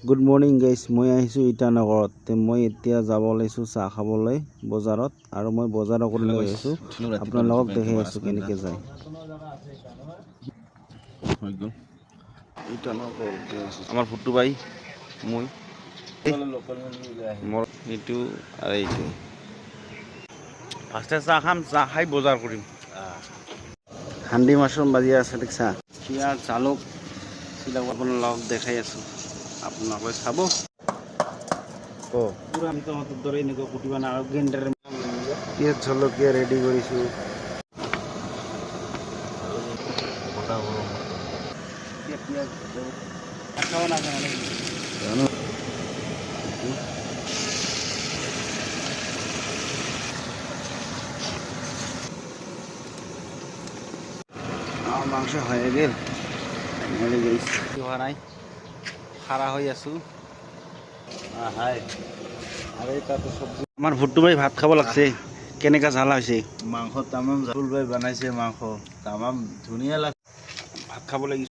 Good morning guys, মই আহিছোঁ ইটানগৰত। মই এতিয়া যাব লৈছোঁ চাহ খাবলৈ বজাৰত, আৰু মই বজাৰ কৰি লৈ আহিছোঁ। আপোনালোকক দেখাই আছোঁ কেনেকৈ যায়। আমাৰ ফুটু বাই মই মোৰ এইটো আৰু এইটো ফাৰ্ষ্টে চাহ খাম, চাহ খাই বজাৰ কৰিম। হান্দি মাছৰুম বাজি আছে দেখছা, পিঁয়াজ জালুক আপোনালোকক দেখাই আছোঁ, আপোনালোকে চাব। পুৰা মিটৰ দৰে এনেকুৱা কুটিব আৰু গ্ৰাইণ্ডাৰ পিঁয়াজ জলকীয়া ৰেডি কৰিছোঁ। মাংস হয়ে গেল, হোৱা নাই, খাৰা হৈ আছোঁ। আমাৰ ভুট্টু ভাই ভাত খাব লাগছে, কেনেকা জ্বালা হৈছে। মাংস তামাম জালুল ভাই বনাইছে, মাংস তামাম ধুনীয়া লাগছে। ভাত খাব লাগিছে।